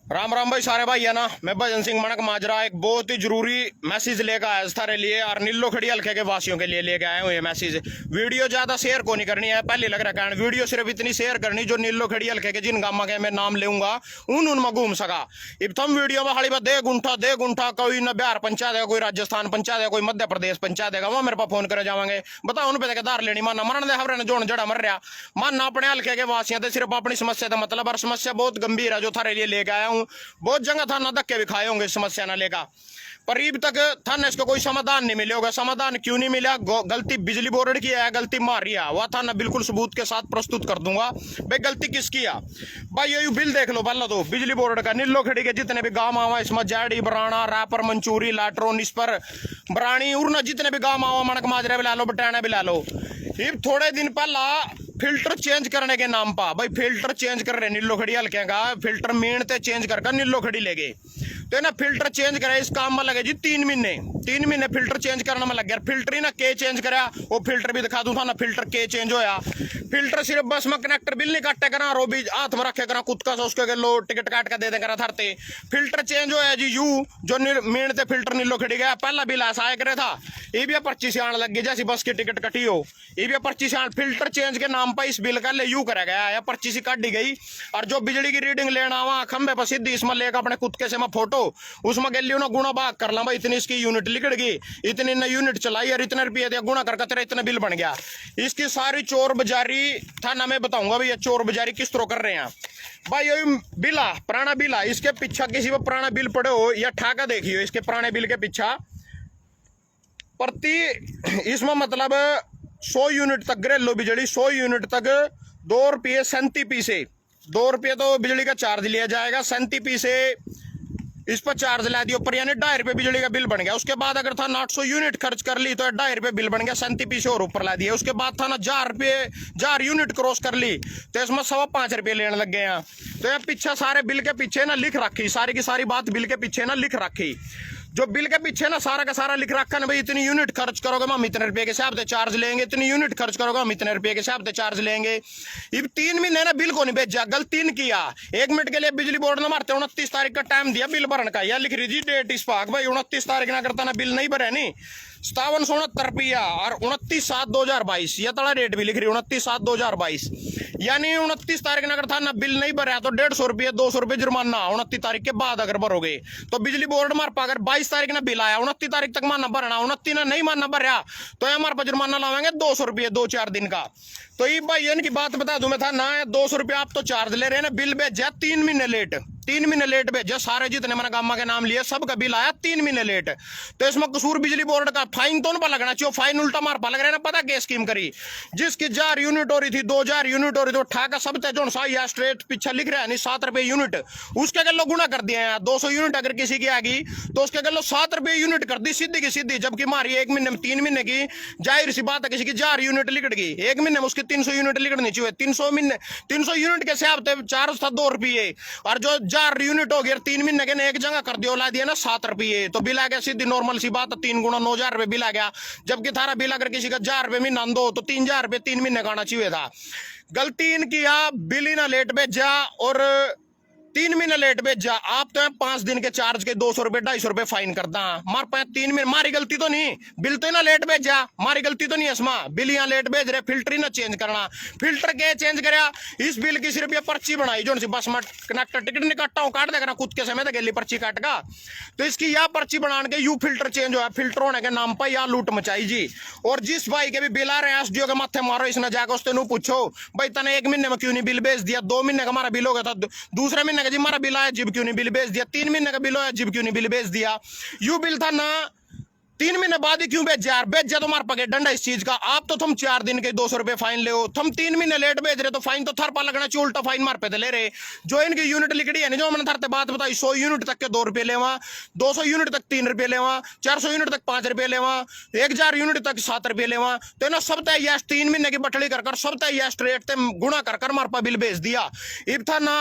राम राम भाई सारे भाई है ना। मैं भजन सिंह मनक माजरा एक बहुत ही जरूरी मैसेज लेकर आया थारे लिए और नीलो खड़ी हल्के के वासियों के लिए लेके आए हुए ये मैसेज। वीडियो ज्यादा शेयर को नहीं करनी है, पहले लग रहा है वीडियो सिर्फ इतनी शेयर करनी जो नीलो खड़ी हल्के के जिन गामा के मैं नाम लेऊंगा उनमें घूम सका। इब थम वीडियो में हाली दे गुंठा कोई न बिहार पंचायत है, कोई राजस्थान पंचायत है, कोई मध्य प्रदेश पंचायत है, वहां मेरे पास फोन करे जावांगे बताओ उन पे धार लेनी माना मरण दे हवरे जोड़ जड़ा मर रहा माना अपने हल्के के वासियों से सिर्फ अपनी समस्या का मतलब और समस्या बहुत गंभीर है जो थारे लिए लेके आया हूँ। बहुत जगह था ना धक्के भी खाए होंगे समस्या ना लेगा करीब तक था ना इसका कोई समाधान नहीं मिले होगा। समाधान क्यों नहीं मिला? गलती बिजली बोर्ड की है, गलती मारी है, वह था ना बिल्कुल सबूत के साथ प्रस्तुत कर दूंगा भाई गलती किसकी है। भाई ये बिल देख लो पहला तो बिजली बोर्ड का नीलो खड़ी के जितने भी गांव आवा इसमें जैडी बराना रापर मंचूरी लाटरो निस्पर बरानी उड़ना जितने भी गांव आवा मनक माजरा भी ला लो बटाना भी ला लो। थोड़े दिन पहला फिल्टर चेंज करने के नाम पर भाई फिल्टर चेंज कर रहे नीलो खड़ी हल्के का फिल्टर मेनते चेंज कर नीलो खड़ी ले गए तो ना फिल्टर चेंज करे इस काम में लगे जी 3 महीने फिल्टर चेंज करने में लग गया। फिल्टर ही ना के चेंज करा वो फिल्टर भी दिखा दूं था ना फिल्टर के चेंज होया। फिल्टर सिर्फ बस में कनेक्टर बिल नहीं काटे करा रो भी हाथ में रखे करा कुत्ता से उसके लो टिकट काट के दे दे करा धरते फिल्टर चेंज होया जी यू जो मेन थे फिल्टर नीलो खड़ी गया पहला बिल ऐसा आया करे था ये भी पर्ची से आने लग गई जैसी बस की टिकट कटी हो ये भी पर्ची से फिल्टर चेंज के नाम पर इस बिल का ले यू करा गया या पर्ची से काट दी गई। और जो बिजली की रीडिंग लेना वहां खंबे पर सीधी इसमें लेकर अपने कुत्ते से मैं फोटो उसमें गली ना गुणा भाग कर ला भाई इतनी इसकी यूनिट लिखड़ गई इतनी न यूनिट चलाई और इतने रुपये दिया गुणा करके तेरा इतना बिल बन गया। इसकी सारी चोर बाजारी था ना मैं बताऊंगा भाई ये चोर बाजारी किस तरह कर रहे हैं। भाई ये बिला पुराना बिला इसके पीछा किसी पर पुराना बिल पड़े हो या ठाका देखियो इसके पुराने बिल के पीछा प्रति इसमें मतलब 100 यूनिट तक घरेलू बिजली 100 यूनिट तक 2 रुपये 37 पैसे 2 रुपये तो बिजली का चार्ज लिया जाएगा 37 पैसे इस पर चार्ज ला दियो पर यानी 2.5 रुपये बिजली का बिल बन गया। उसके बाद अगर था 800 यूनिट खर्च कर ली तो 2.5 रुपये बिल बन गया 37 पैसे और ऊपर ला दिया। उसके बाद था ना 4 यूनिट क्रॉस कर ली तो इसमें 5.25 रुपये लेने लग गए हैं। तो ये पीछे सारे बिल के पीछे ना लिख रखी सारी की सारी बात बिल के पीछे ना लिख रखी जो बिल के पीछे ना सारा का सारा लिख रखा ना भाई इतनी यूनिट खर्च करोगे हम इतने रुपए के हिसाब से चार्ज लेंगे इतनी यूनिट खर्च करोगे हम इतने रुपए के हिसाब से चार्ज लेंगे। अब 3 महीने ना बिल को नहीं भेजा गलती नहीं किया 1 मिनट के लिए बिजली बोर्ड ने मारते 29 तारीख का टाइम दिया बिल भरने का या लिख रही जी डेट इस पाक भाई 29 तारीख ना करता ना बिल नहीं भरे नहीं 5769 रुपया और 29/7/2022 यह तड़ा रेट भी लिख रही 29/7/2022 यानी 29 तारीख ना अगर था ना बिल नहीं भरा तो 150 रुपये 200 रुपये जुर्माना 29 तारीख के बाद अगर भरोगे तो बिजली बोर्ड मार पा अगर 22 तारीख ना बिल आया 29 तारीख तक मानना भरना 29 ना नहीं मानना भरा तो हमारे पास जुर्माना लावेंगे 200 रुपये 2-4 दिन का। तो ये भाई इनकी बात बता दूं मैं था ना 200 रुपये आप तो चार्ज ले रहे हैं ना बिल भेजा 3 महीने लेट भेजा सारे जितने मैंने गामा के नाम लिए सबका बिल आया 3 महीने लेट। तो इसमें कसूर बिजली बोर्ड का फाइन तो नहीं लगना चाहिए फाइन उल्टा मार पा लग रहा है ना पता क्या स्कीम करी जिसकी 1000 यूनिट हो रही थी 2000 यूनिट हो रही थी ठा का सब जो सा या स्ट्रेट पीछे लिख रहा है नहीं 7 रुपये यूनिट उसके गलो गुना कर दिया है 200 यूनिट अगर किसी की आ गई तो उसके गलो 7 रुपये यूनिट कर दी सीधी की सीधी जबकि मारी 1 महीने में 3 महीने की जाहिर सी बात है किसी की 1000 यूनिट लिखट गई 1 महीने में उसकी 300 यूनिट लिखनी चाहिए 300 यूनिट के हिसाब से चार्ज था 2 रुपये और जो 1000 यूनिट हो गया 3 महीने के एक जगह कर दियो ला दिया ना 7 रुपये तो बिल आ गया सीधी नॉर्मल सी बात 3 गुना 9000 रुपये बिल आ गया। जबकि थारा बिल अगर किसी का 1000 रुपये महीना दो तो 3000 रुपये 3 महीने का आना चाहिए था। गलती इनकी बिल ही ना लेट भेजा और 3 महीने लेट भेजा आप तो 5 दिन के चार्ज के 200 रुपये 250 रुपये फाइन करता मार पाए 3 महीने मारी गलती तो नहीं बिल तो ना लेट भेजा मारी गलती तो नहीं इसमा बिल यहाँ लेट भेज रहे फिल्टर ही ना चेंज करना फिल्टर के चेंज करा इस बिल की सिर्फ ये पर्ची बनाई जो बस में कनेक्टर टिकट नहीं काटता हूँ काट देगा खुद के समय तक गली पर्ची काट का तो इसकी यह पर्ची बना के यू फिल्टर चेंज हुआ फिल्टर होने के नाम पर यह लूट मचाई जी। और जिस भाई के भी बिल आ रहे हैं एसडीओ के माथे मारो इसने जाकर उससे पूछो भाई तने 1 महीने में क्यों नहीं बिल भेज दिया 2 महीने का हमारा बिल हो गया था दूसरे महीने जी हमारा बिल आया जिब क्यों नहीं बिल भेज दिया 3 महीने का बिल आया जिब क्यों नहीं बिल भेज दिया यू बिल था ना 3 महीने बाद ही क्यों भेजा यार भेजा तो मार पके डंडा इस चीज का आप तो तुम 4 दिन के 200 रुपये फाइन ले तुम 3 महीने लेट भेज रहे तो फाइन तो थर पा लगना चाहिए उल्टा फाइन मार पे ले रहे जो इनकी यूनिट लिखड़ी है जो मैंने थरते बात बताई 100 यूनिट तक के 2 रुपये लेवा 200 यूनिट तक 3 रुपये लेवा 400 यूनिट तक 5 रुपये लेवा 1000 यूनिट तक 7 रुपये लेवा तो ना सब तय 3 महीने की बटड़ी कर सब तय रेट गुणा कर मार पा बिल भेज दिया। इब था ना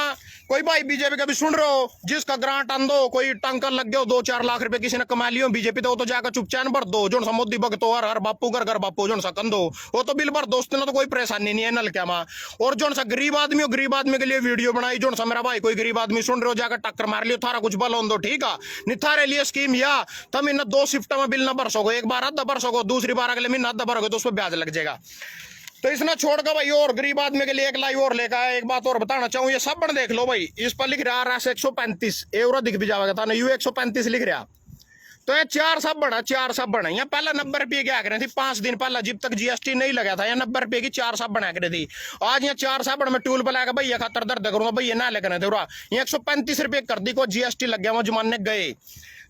कोई भाई बीजेपी का भी सुन रहे हो जिसका ग्रांट आंदो कोई टंकर लग गया 2-4 लाख रुपए किसी ने कमा लियो बीजेपी तो जाकर चुप चैन भर दो जो सा मोदी भगत हो, हर बापू घर बापू जो सा कंधो वो तो बिल भर दोस्त ना, तो कोई परेशानी नहीं है नलक्या में। और जो सा गरीब आदमी हो, गरीब आदमी के लिए वीडियो बनाई, जो सा मेरा भाई कोई गरीब आदमी सुन रहे हो जाकर टक्कर मार लियो, थारा कुछ बल दो ठीक है। नहीं थारे लिए स्कीम या तुम इन 2 शिफ्ट में बिल ना भर सको, एक बार आधा भर सको, दूसरी बार अगले महीना आधा भरोगे तो उस पर ब्याज लग जाएगा। तो इसने छोड़ कर भाई और गरीब आदमी के लिए एक लाइव और लेकर आया। एक बात और बताना चाहूँ, ये सब देख लो भाई, इस पर लिख रहा RS 135 एवरो दिख भी जाएगा था ना, यू 135 लिख रहा। तो ये 4 साबण है, 4 साबण है। यहाँ पहले 90 रुपये की आ रही थी 5 दिन पहले, जब तक GST नहीं लगा था, यहाँ 90 रुपये की 4 साबण आ रही थी। आज यहाँ 4 साबण में टूल पर लगा भैया खातर दर्द करूंगा, भैया ना लेकर थे, यहाँ 135 रुपये कर दी को GST लग गया, वो जमाने गए।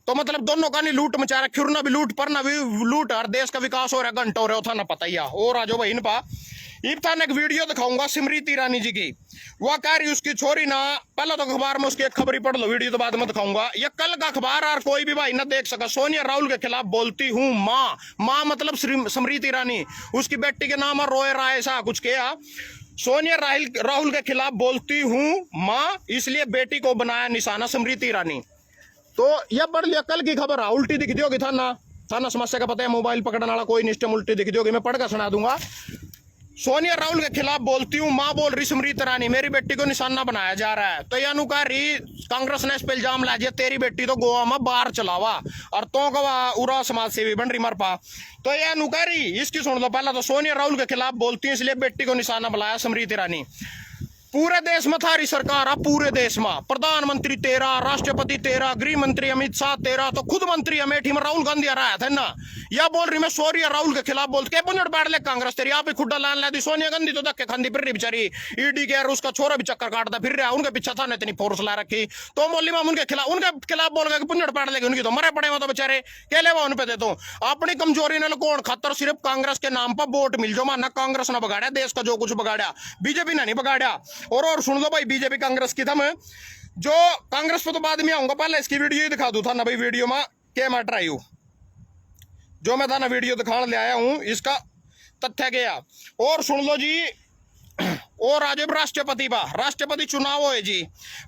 तो मतलब दोनों का नहीं लूट मचा रहा, खिरना भी लूट पर ना भी लूट, हर देश का विकास हो रहा है, घंटा हो रहा है, था ना पता ही है। और आ जाओ भाई इन पा इब था एक वीडियो दिखाऊंगा स्मृति ईरानी जी की। वह कह रही उसकी छोरी ना, पहले तो अखबार में उसकी एक खबर ही पढ़ लो, वीडियो तो बाद में दिखाऊंगा। ये कल का अखबार और कोई भी भाई ना देख सका। सोनिया राहुल के खिलाफ बोलती हूँ माँ मतलब स्मृति ईरानी, उसकी बेटी के नाम है रोए राय ऐसा कुछ किया। सोनिया राहुल के खिलाफ बोलती हूँ माँ, इसलिए बेटी को बनाया निशाना स्मृति ईरानी। तो यह पढ़ लिया, कल की खबर है, उल्टी दिख दोगी था ना समस्या का पता है, मोबाइल पकड़ने वाला कोई निष्ठम उल्टी दिख दोगी, मैं पढ़कर सुना दूंगा। सोनिया राहुल के खिलाफ बोलती हूँ माँ, बोल रही स्मृति ईरानी, मेरी बेटी को निशाना बनाया जा रहा है। तो यह अनुकारी कांग्रेस ने इस पे इल्जाम ला दिया, तेरी बेटी तो गोवा में बाहर चलावा और तो गवा उरा समाज सेवी बन रही मरपा। तो यह अनुकारी इसकी सुन लो, पहला तो सोनिया राहुल के खिलाफ बोलती हूँ इसलिए बेटी को निशाना बनाया स्मृति ईरानी। पूरे देश में थारी सरकार, पूरे देश में प्रधानमंत्री 13, राष्ट्रपति 13, गृह मंत्री अमित शाह 13, तो खुद मंत्री अमेठी में राहुल गांधी आ रहा था ना। यह बोल रही मैं सोनिया राहुल के खिलाफ बोलते के पुंजड़ बैठ ले कांग्रेस तेरी, आप ही खुड्डा लान ला दी। सोनिया गांधी तो धक्के खांदी फिर रही बेचारी, ईडी के उसका छोरा भी चक्कर काटता फिर रहा, उनके पीछे था ने इतनी फोर्स ला रखी। तो मोली में उनके खिलाफ बोल गए कि पुंजड़ बैठ लेगी, उनकी तो मरे पड़े हो तो बेचारे केले वो उन पे दे दो। अपनी कमजोरी ने कौन खातर सिर्फ कांग्रेस के नाम पर वोट मिल जो माना, कांग्रेस ने बगाड़ा देश का जो कुछ बगाड़ा, बीजेपी ने नहीं बगाड़ा। और सुन लो भाई बीजेपी कांग्रेस की थम, जो कांग्रेस पे तो बाद में आऊंगा, पहले इसकी वीडियो ही दिखा दू था ना भाई, वीडियो में क्या मैटर आई जो मैं था ना वीडियो दिखाने ले आया हूं, इसका तथ्य गया। और सुन लो जी, और आज राष्ट्रपति चुनाव हो जी।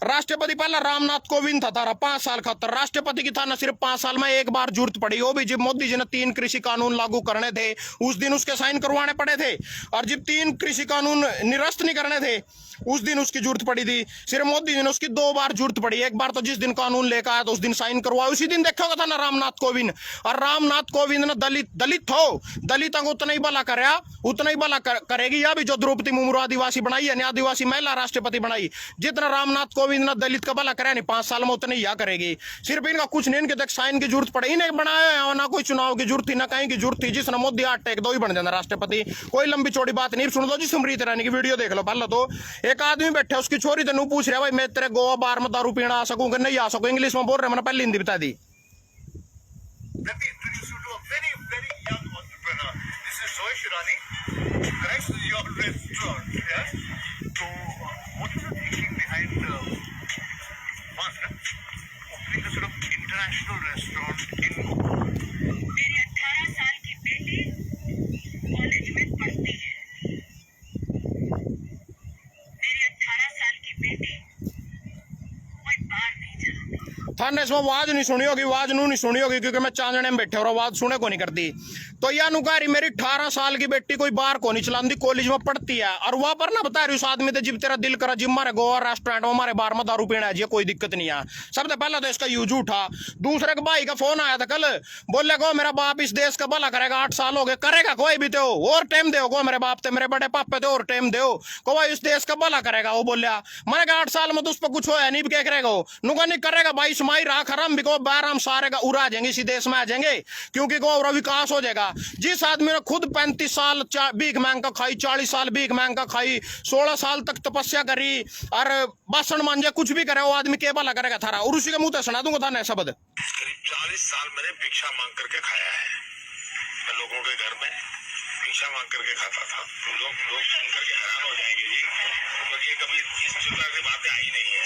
राष्ट्रपति पहला रामनाथ कोविंद था तारा 5 साल खातर, राष्ट्रपति की था ना सिर्फ 5 साल में एक बार जरूरत पड़ी, वो भी जब मोदी जी ने 3 कृषि कानून लागू करने थे उस दिन उसके साइन करवाने पड़े थे, और जब 3 कृषि कानून निरस्त नहीं करने थे उस दिन उसकी जरूरत पड़ी थी। सिर्फ मोदी जी ने उसकी 2 बार जरूरत पड़ी, एक बार तो जिस दिन कानून लेकर आया तो उस दिन साइन करवाया, उसी दिन देखा होगा था ना रामनाथ कोविंद। और रामनाथ कोविंद ने दलित हो, दलितों को उतना ही भला कराया, उतना ही भला करेगी। या भी जो द्रौपदी मुर्मू आदिवासी बनाई है, आदिवासी महिला राष्ट्रपति बनाई, जितना रामनाथ कोविंद ने दलित का भला कराया नहीं 5 साल में, उतना ही या करेगी। सिर्फ इनका कुछ नहीं, इनके तक साइन की जरूरत पड़े, इन्हें बनाया ना कोई चुनाव की जरूरत थी ना कहीं की जरूरत थी, जिसने मोदी 8 टेक 2 ही बन जाना राष्ट्रपति, कोई लंबी चौड़ी बात नहीं। सुन लो जी स्मृति ईरानी की वीडियो देख लो। पहले तो एक आदमी बैठे, उसकी छोरी तेन पूछ रहा भाई मैं तेरे गोवा बार में दारू पीना आ सकूं कि नहीं आ सकूं, इंग्लिश में बोल रहे, मैंने पहले हिंदी बता दी। मेरी 18 साल की बेटी कॉलेज में पढ़ती है, मेरी 18 साल की बेटी कोई बार नहीं चलाती। थाने इसमें आवाज नहीं सुनी होगी, आवाज नहीं सुनी होगी क्योंकि मैं चांदने में बैठे और आवाज सुने को नहीं करती। तो यह नुकारी मेरी 18 साल की बेटी कोई बार को नहीं चलाती, कॉलेज में पढ़ती है, और वहां पर ना बता रही उस आदमी से, जिब तेरा दिल करा जिम मारे गोवा रेस्टोरेंट में हमारे बार में दारू पीना है जी, कोई दिक्कत नहीं है। सबसे पहले तो इसका यूज उठा। दूसरे के भाई का फोन आया था कल, बोले को मेरा बाप इस देश का भला करेगा, 8 साल हो गए, करेगा कोई भी तो और टाइम दो को, मेरे बाप थे मेरे बड़े पापे थे और टाइम दो को भाई इस देश का भला करेगा। वो बोलिया मैंने कहा 8 साल में तो उस पर कुछ होया नहीं, क्या करेगा नुका नहीं करेगा भाई, समाई राख हराम भी को बाराम सारे का उड़ा जाएंगे, इसी देश में आ जाएंगे क्योंकि को और विकास हो जाएगा। जिस आदमी ने खुद 35 साल भीख मांग का खाई, 40 साल भीख मांग का खाई, 16 साल तक तपस्या करी और बासन मांझे कुछ भी करे, वो आदमी के भला करेगा थारा। और उसी के मुंह से सुना दूंगा था ना शब्द। करीब 40 साल मैंने भिक्षा मांग करके खाया है, मैं लोगों के घर में भिक्षा मांग करके खाता था। लोग सुन करके हैरान हो जाएंगे जी, क्योंकि कभी इस प्रकार की बातें आई नहीं है।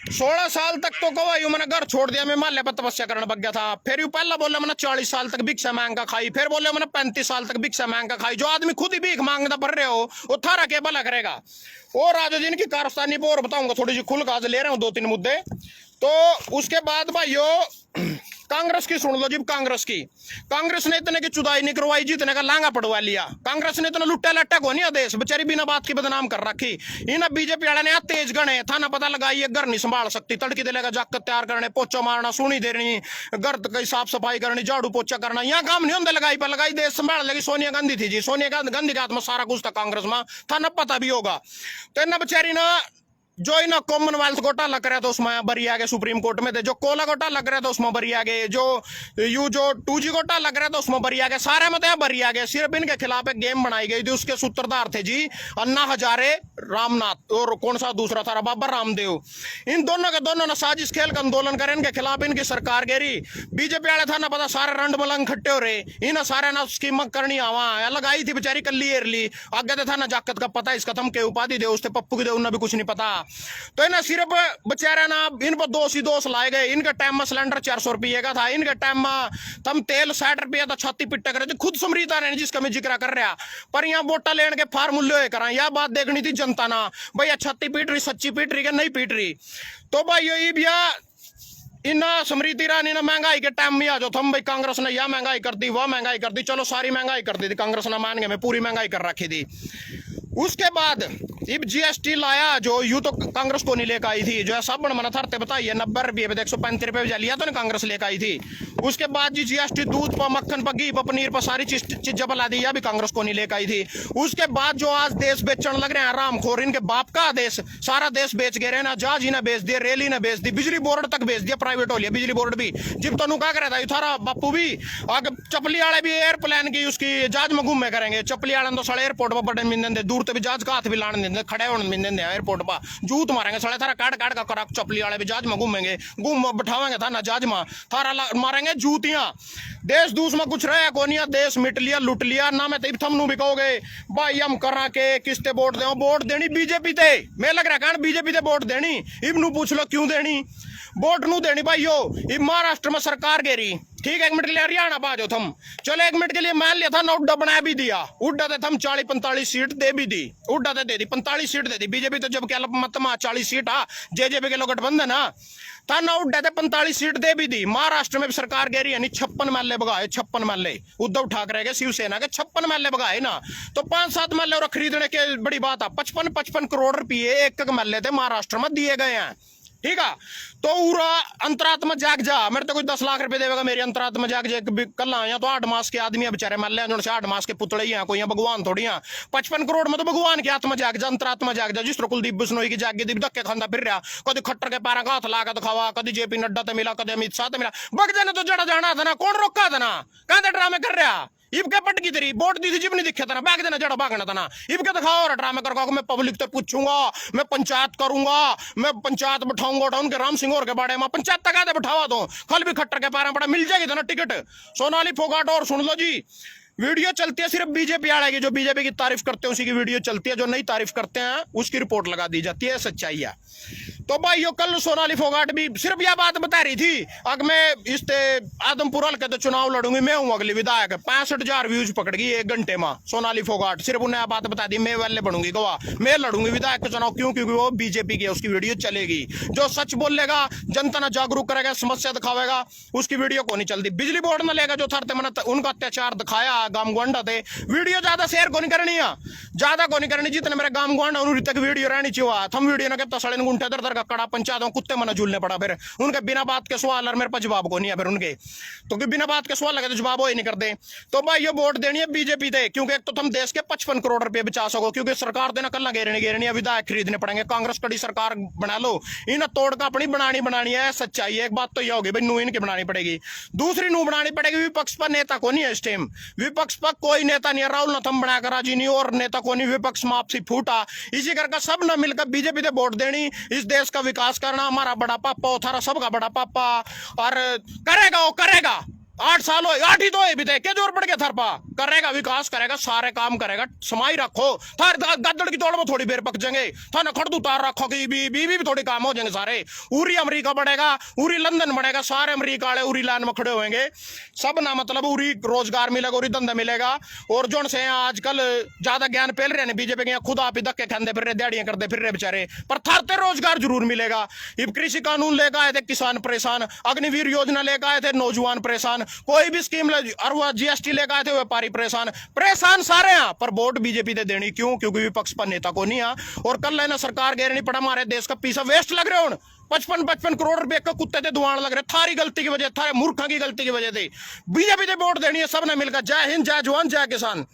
16 साल तक तो कवा यू मैंने घर छोड़ दिया, मैं माल्य पर तपस्या करने लग गया था। फिर यू पहला बोले मैंने 40 साल तक भिक्षा मांग का खाई, फिर बोले मैंने 35 साल तक भिक्षा मांग का खाई। जो आदमी खुद ही भीख मांगना पड़ रहे हो वो थारा के भला करेगा। और आज जिनकी कारस्तानी पर और बताऊंगा, थोड़ी सी खुल काज ले रहे हूँ 2-3 मुद्दे। तो उसके बाद भाइयों कांग्रेस की सुन लो जी, कांग्रेस ने इतने की चुदाई नहीं करवाई जितने का लांगा पड़वा लिया। कांग्रेस ने इतना लुट्टा लट्टा को नहीं देश बेचारी बिना बात की बदनाम कर रखी। इन बीजेपी वाले ने तेज गणे था ना, पता लगा ये घर नहीं संभाल सकती, तड़की देगा जाकर तैयार करने, पोचा मारना, सुनी देनी, घर की साफ सफाई करनी, झाड़ू पोचा करना, यहाँ काम नहीं होता। लगाई पर लगाई देश संभाल लेगी सोनिया गांधी थी जी, सोनिया गांधी के हाथ में सारा कुछ था कांग्रेस में, था ना, पता भी होगा। तो इन्हें बेचारी ना जो इन कॉमनवेल्थ घोटाला कर रहा था उसमें बरी आ गए, सुप्रीम कोर्ट में थे। जो कोला घोटाला कर रहा था उसमें बरी आ गए, जो 2G घोटाला कर रहा था उसमें बरी आ गए, सारे में तो बरी आ गए। सिर्फ इनके खिलाफ एक गेम बनाई गई थी, उसके सूत्रधार थे जी अन्ना हजारे, रामनाथ और कौन सा दूसरा था बाबा रामदेव। इन दोनों के दोनों ने साजिश खेल का आंदोलन करे, इनके खिलाफ इनकी सरकार घेरी। बीजेपी वाले था ना पता सारे रंड मलंग खट्टे हो रहे, इन सारे ना स्कीम करनी आवा अलग आई थी बेचारी कल्ली एरली आगे था ना जाकत का पता इसका थम के उपाधि दे उससे पप्पू की दे उन्हें भी कुछ नहीं पता। तो इन्हें सिर्फ बेचारे ना इन पर दोष लाए गए। इनके टाइम में सिलेंडर 400 रुपये का था, इनके टाइम में तम तेल 60 रुपया था, छाती पिट्टा करे थे। खुद समृद्धा ने जिसका मैं जिक्र कर रहा, पर यहाँ वोटा लेने के फार्मूले करा, यह बात देखनी थी जनता ना भैया छाती पीट रही, सच्ची पीट रही कि नहीं पीट रही। तो भाई यही भैया इन समृद्धि ईरानी ने महंगाई के टाइम में आ जाओ थम भाई कांग्रेस ने यह महंगाई कर दी, वह महंगाई कर दी, चलो सारी महंगाई कर दी थी कांग्रेस ने, मान गए मैं पूरी महंगाई कर रखी थी। उसके बाद अब GST लाया जो यूं तो कांग्रेस को नहीं लेकर आई थी, जो है सब मना थरते बताइए 90 रुपये 135 रुपये लिया तो ना कांग्रेस लेकर आई थी। उसके बाद जी GST दूध पर, मक्खन पर, घी पर, पनीर पर सारी चीजें बला दी, यह भी कांग्रेस को नहीं लेकर आई थी। उसके बाद जो आज देश बेचने लग रहे हैं रामखोर, इनके बाप का देश, सारा देश बेच गए ना, जहाज ही ना बेच दिए, रेल ही ना बेच दी, बिजली बोर्ड तक बेच दिया, प्राइवेट हो लिया बिजली बोर्ड भी। जिब तनु क्या करे था थारा बापू भी आगे चपली वाले भी एयरप्लेन की उसकी जहाज में घूमे करेंगे। चपली वाले तो साले एयरपोर्ट पर बड़े मिलने दूर तो भी जहाज का हाथ भी लाने देंगे, खड़े होने मिलने एयरपोर्ट पर जूत मारेंगे साले थारा काट काट का करा। चपली वाले भी जहाज में घूमेंगे, बैठावेंगे था ना जहाज में, थारा मारेंगे जूतियां। देश दूस में कुछ रहे कोनिया, देश मिट लिया, लुट लिया ना। मैं तो थमनू भी कहोगे भाई हम करा के किसते वोट दे, वोट देनी बीजेपी ते, मैं लग रहा है बीजेपी ते वोट देनी। इबनू पूछ लो क्यों देनी, वोट नू देनी भाई। यो महाराष्ट्र में सरकार घेरी, ठीक है, 1 मिनट के लिए हरियाणा बाजो थम, चलो 1 मिनट के लिए मान लिया था ना, उड्डा बना भी दिया, उड्डा थे थम 40-45 सीट दे भी दी, उड्डा थे दे दी 45 सीट दे दी। बीजेपी तो जब क्या मत 40 सीट आ जेजेपी के लोग गठबंधन ना था ना, उड्डा थे 45 सीट दे भी दी। महाराष्ट्र में भी सरकार घेरी यानी 56 महल्ले बगाए, 56 महल्ले उद्धव ठाकरे के शिवसेना के 56 महल्ले बगाए ना। तो 5-7 महल्ले और खरीदने के बड़ी बात है, 55 करोड़ रुपये एक महल्ले थे महाराष्ट्र में दिए गए हैं, ठीक है। तो पूरा अंतरात्मा जाग जा, मेरे तो कोई 10 लाख रुपए देगा मेरी अंतरात्मा जाग जा। कल आया तो 8 मास के आदमी बेचारे मर ले, जो 8 मास के पुतले ही हैं, कोई भगवान थोड़ी हैं। 55 करोड़ में तो भगवान की आत्मा जाग जा, अंतरात्मा जाग जा। जिस तरह कुलदीप बिश्नोई की जाग गई, धक्के खांदा फिर रहा, कभी खट्टर के पैरा का हाथ ला के दिखावा, कभी JP नड्डा तो मिला, कभी अमित शाह तो मिला, बग जाने तो जड़ा जाना था ना, कौन रोका था ना, कहा ड्रामे कर रहा। इब के पटकी तेरी वोट दी थी जिब नहीं दिखा था ना, भाग देना जड़ा भागना था ना। इब के दिखाओ और ड्रामे कर, मैं पब्लिक तक पूछूंगा, मैं पंचायत करूंगा, मैं पंचायत बिठाऊंगा टाउन के राम सिंह और के बारे में, पंचायत तक आते बिठावा दो, कल भी खट्टर के पैरा पड़ा मिल जाएगी था ना टिकट। सोनाली फोगाट और सुन लो जी, वीडियो चलती है सिर्फ बीजेपी वाले की, जो बीजेपी की तारीफ करते हैं उसी की वीडियो चलती है, जो नहीं तारीफ करते हैं उसकी रिपोर्ट लगा दी जाती है, सच्चाई है। तो भाई यो कल सोनाली फोगाट भी सिर्फ यह बात बता रही थी, अगर मैं इस आदमपुर हल्के तो चुनाव लड़ूंगी, मैं हूं अगली विधायक। 65,000 व्यूज पकड़ गई 1 घंटे में सोनाली फोगाट, सिर्फ उन्हें यह बात बता दी मैं वाले बनूंगी गवाह, मैं लड़ूंगी विधायक का चुनाव। क्यों? क्योंकि वो बीजेपी की, उसकी वीडियो चलेगी। जो सच बोलेगा, जनता ने जागरूक करेगा, समस्या दिखावेगा, उसकी वीडियो को नहीं चलती। बिजली बोर्ड में लेगा जो थरते मन उनका अत्याचार दिखाया, गांव गुआंडा थे, वीडियो ज्यादा शेयर को नहीं करनी है, ज्यादा को नहीं करनी। जितने मेरे गांव गुआंडा उन्हीं तक वीडियो रहनी चाहिए। थम वीडियो ना कहता साढ़े गुंठे दर का कड़ा पंचायतों कुत्ते मना झूलने पड़ा, फिर उनके बिना बात के सवाल और मेरे पास जवाब को नहीं है फिर उनके, तो बिना बात के सवाल लगे तो जवाब वो ही नहीं करते। तो भाई ये वोट देनी है बीजेपी दे, क्योंकि एक तो तुम देश के 55 करोड़ रुपए बचा सको, क्योंकि सरकार देना कल घेरनी विधायक खरीदने पड़ेंगे। कांग्रेस कड़ी सरकार बना लो, इन्हें तोड़ का अपनी बनानी है, सच्चाई है। एक बात तो यह होगी भाई नू इनकी बनानी पड़ेगी, दूसरी नू बनानी पड़ेगी विपक्ष पर नेता को नहीं है इस टाइम, विपक्ष पर कोई नेता नहीं है। राहुल ने थम बनाकर राजी नहीं और नेता को नहीं, विपक्ष में आपसी फूटा। इसी करके सब ने मिलकर बीजेपी दे वोट देनी, इस देश का विकास करना। हमारा बड़ा पापा थारा सबका बड़ा पापा, और करेगा वो करेगा, 8 साल हो 8 ही तो है भी थे क्या जोर पड़ गया थर पा करेगा विकास करेगा सारे काम करेगा समाई रखो थार गद्दड़ की तोड़ में थोड़ी देर पक जाएंगे था न खड़ उतार रखो कि बीवी भी थोड़ी काम हो जाएंगे सारे उरी अमेरिका बढ़ेगा उरी लंदन बढ़ेगा सारे अमेरिका वाले उरी लाइन में खड़े होंगे सब ना मतलब उरी रोजगार मिलेगा उरी धंधा मिलेगा और जो से आजकल ज्यादा ज्ञान फैल रहे हैं बीजेपी के खुद आप ही धक्के खाते फिर रहे दिहाड़ियां करते फिर रहे बेचारे पर थारते रोजगार जरूर मिलेगा अब कृषि कानून लेकर आए थे किसान परेशान अग्निवीर योजना लेकर आए थे नौजवान परेशान कोई भी स्कीम और वह जीएसटी लेकर आए थे व्यापारी परेशान सारे हैं पर वोट बीजेपी दे देनी क्यों क्योंकि विपक्ष पर नेता को नहीं है और कल लेना सरकार गैर नहीं पड़ा हमारे देश का पैसा वेस्ट लग रहे हो 55 करोड़ रुपए का कुत्ते थे दुआन लग रहे थारी गलती की वजह थारे मूर्खा की गलती की वजह से बीजेपी दे वोट देनी है सब ने मिलकर जय हिंद जय जवान जय किसान।